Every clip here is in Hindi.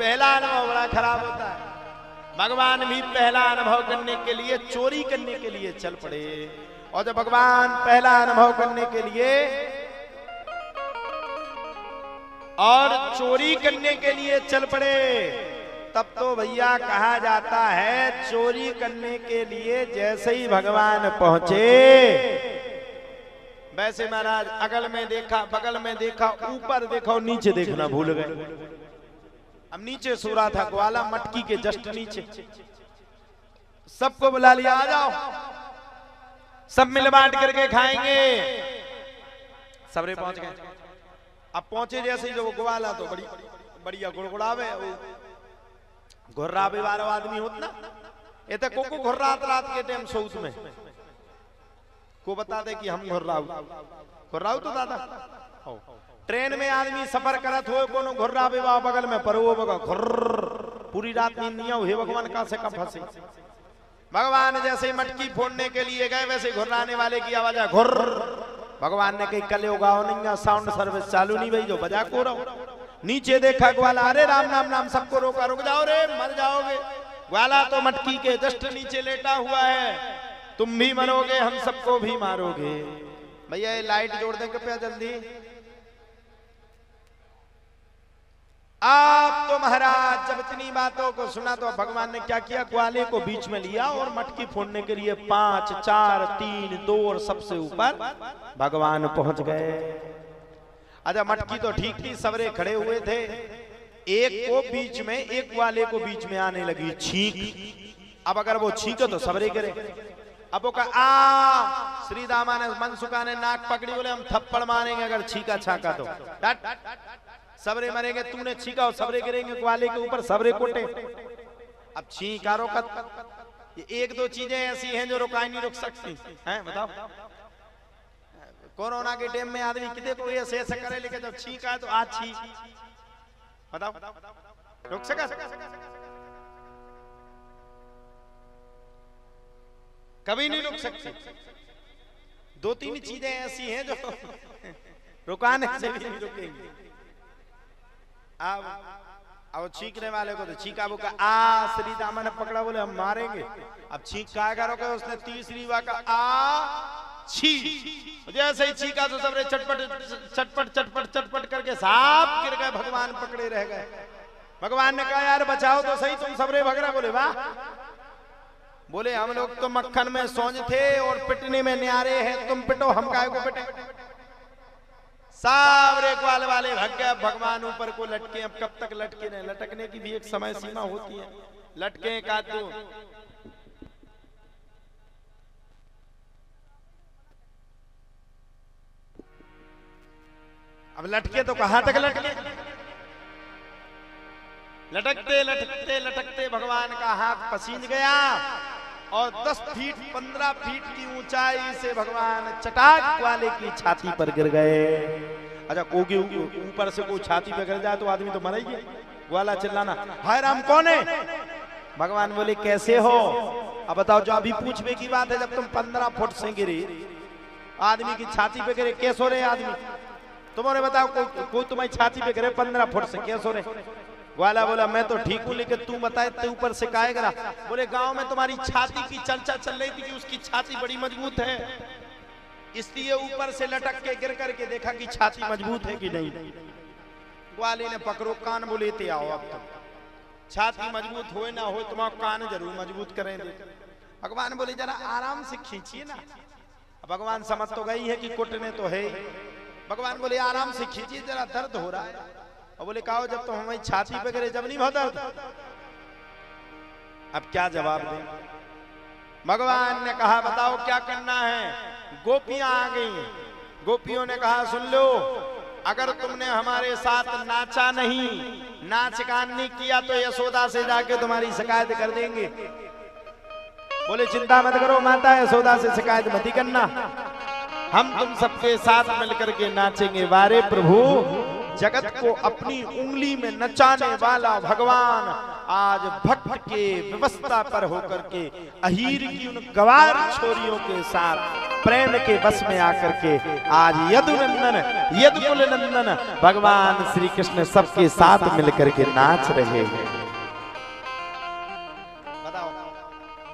पहला अनुभव बड़ा खराब होता है। भगवान भी पहला अनुभव करने के लिए चोरी करने के लिए चल पड़े। और जब भगवान पहला अनुभव करने के लिए और चोरी करने के लिए चल पड़े, तब तो भैया कहा जाता है चोरी करने के लिए जैसे ही भगवान पहुंचे, वैसे महाराज अगल में देखा, बगल में देखा, ऊपर देखा और नीचे देखना भूल गए। अब नीचे सो रहा था ग्वाला, मटकी के जस्ट नीचे। सबको बुला लिया, आ जाओ, सब मिल बांट करके खाएंगे। सबरे पहुंच गए। अब पहुंचे जैसे ही जो ग्वाला तो बड़ी बढ़िया गुड़गुड़ावे, घुर्रावे वाला आदमी होत ना, ये तो को घुर्रात रात के टाइम सोच में को बता दे कि हम घुर्राऊ तो दादा हो। ट्रेन में आदमी सफर करत हो, कोनो घुर्रावे बा बगल में पर वो बगा घुर्र, पूरी रात नींद नहीं हो, हे भगवान का से कब फंसे। भगवान जैसे मटकी फोड़ने के लिए गए, वैसे घुर्राने वाले की आवाज है घुर्र। भगवान ने कही कल गाओ नहीं, साउंड सर्विस चालू नहीं भाई, जो बजा को रहो। नीचे देखा ग्वाला, अरे राम नाम नाम, सबको रोका, रुक जाओ रे मर जाओगे। ग्वाला तो मटकी के जस्ट नीचे लेटा हुआ है, तुम भी मरोगे, हम सबको भी मारोगे। भैया ये लाइट जोड़ दें कृपया जल्दी। आप तो महाराज जब इतनी बातों को सुना तो भगवान ने क्या किया, ग्वाले को बीच में लिया और मटकी फोड़ने के लिए 5 4 3 2 और सबसे ऊपर भगवान पहुंच गए। अच्छा मटकी तो ठीक थी, सबरे खड़े हुए थे। एक को बीच में, एक ग्वाले को बीच में आने लगी छींक। अब अगर वो छींके तो सबरे गिरे। अब वो कहा आ, श्री दामा ने मनसुखा ने नाक पकड़ी, बोले हम थप्पड़ मारेंगे अगर छीका छाका तो सबरे मरेंगे। तूने छीका और सबरे गिरेंगे ग्वाले के ऊपर, सबरे कोटे। अब छीका रोकत, ये एक दो चीजें ऐसी हैं जो रुकाई नहीं रुक सकती हैं, बताओ। कोरोना के टाइम में आदमी कितने को ऐसे ऐसे करे, लेकिन जब छीका है तो आज छीक, बताओ रुक सका? कभी नहीं रुक सकती। 2-3 चीजें ऐसी हैं जो रुकाने से भी नहीं रुकेंगी। अब छींकने वाले को तो छीका, वो कहा आ, श्री दामा ने पकड़ा, बोले हम मारेंगे। अब छींक का करोगे, उसने तीसरी बार का आ छी, जैसे ही छीका तो सबरे चटपट चटपट चटपट चटपट करके साफ गिर गए, भगवान पकड़े रह गए। भगवान ने कहा यार बचाओ तो सही, तुम सबरे भग रहे। बोले वाह, बोले हम लोग तो मक्खन में सोंज थे और पिटने में न्यारे हैं, तुम पिटो, हम काहे को पिटे। सावरे ग्वाल वाले भग गए। भगवान ऊपर को लटके। अब कब तक लटके रहे, लटकने की भी एक समय सीमा होती है। लटके का तो अब लटके तो कहां तक लटके, लटकते लटकते लटकते भगवान का हाथ पसीज गया और 10 फीट 15 फीट की ऊंचाई से भगवान चटाक वाले की छाती पर गिर गए। अच्छा कोगी ऊपर से कोई छाती पे गिर जाए तो आदमी तो मर ही। ग्वाला चिल्लाना, हाय राम कौन है? भगवान बोले कैसे हो? अब बताओ, जो अभी पूछने की बात है, जब तुम 15 फुट से गिरे, आदमी की छाती पे गिरे, कैसो रहे आदमी? तुम्हारे बताओ, कोई तुम्हारी छाती पे गिरे 15 फुट से, कैसो रहे? ग्वाला बोला मैं तो ठीक हूँ, लेकिन तू बताए तू ऊपर से काहे गिरा? बोले गांव में तुम्हारी छाती की चर्चा चल रही थी कि उसकी छाती बड़ी मजबूत है, इसलिए ऊपर से लटक के गिर करके देखा कि छाती मजबूत है कि नहीं। ग्वाले ने पकड़ो कान, बोले ते आओ, अब तुम छाती मजबूत हो ना हो, तुम्हारा कान जरूर मजबूत करेंगे। भगवान बोले जरा आराम से खींचिए ना। भगवान समझ तो गई है कि कुटने तो है। भगवान बोले आराम से खींचिए, जरा दर्द हो रहा है। और बोले कहो जब तो हमारी छाती पे गिरे जब नहीं बहुत दर्द। अब क्या जवाब दें? भगवान ने कहा बताओ क्या करना है। गोपियां आ गई। गोपियों ने कहा सुन लो, अगर तुमने हमारे साथ नाचा नहीं, नाच गान नहीं किया तो यशोदा से जाके तुम्हारी शिकायत कर देंगे। बोले चिंता मत करो माता, यशोदा से शिकायत मत ही करना, हम तुम सबके साथ मिलकर के नाचेंगे। वारे प्रभु, जगत को अपनी उंगली में नचाने वाला भगवान आज भक्त के व्यवस्था पर होकर के अहीर की उन गवार छोरियों के साथ प्रेम के बस में आकर के आज यदुनंदन यदुकुल नंदन भगवान श्री कृष्ण सबके साथ मिलकर के नाच रहे हैं। बताओ,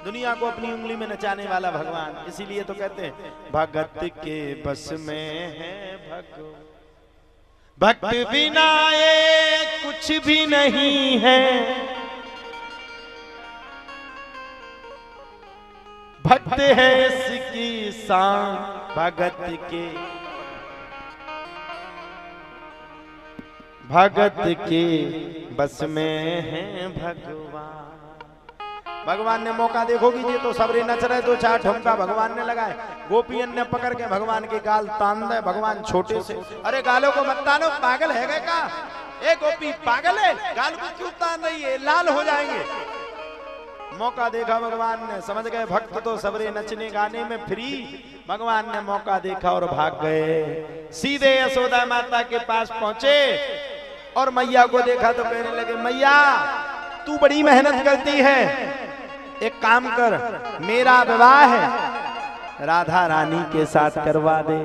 दुनिया को अपनी उंगली में नचाने वाला भगवान, इसीलिए तो कहते हैं भगत के बस में है भगवान, भक्त बिना ये कुछ भी नहीं है, भक्त है इसकी शान भगत के, भगत के बस में है भगवान। भगवान ने मौका देखो कि ये तो सबरे नच रहे, तो चार ठुमका भगवान ने लगाए, गोपियन ने पकड़ के भगवान के गाल तान दे, भगवान छोटे से, अरे गालों को मत तानो, पागल है क्या? ए गोपी पागल है, गाल को क्यों तान रही है, लाल हो जाएंगे। मौका देखा भगवान ने, समझ गए भक्त तो सबरे नचने गाने में फ्री। भगवान ने मौका देखा और भाग गए, सीधे यशोदा माता के पास पहुंचे और मैया को देखा तो कहने लगे, मैया तू बड़ी मेहनत करती है, एक काम कर, मेरा विवाह है राधा रानी के साथ करवा दे।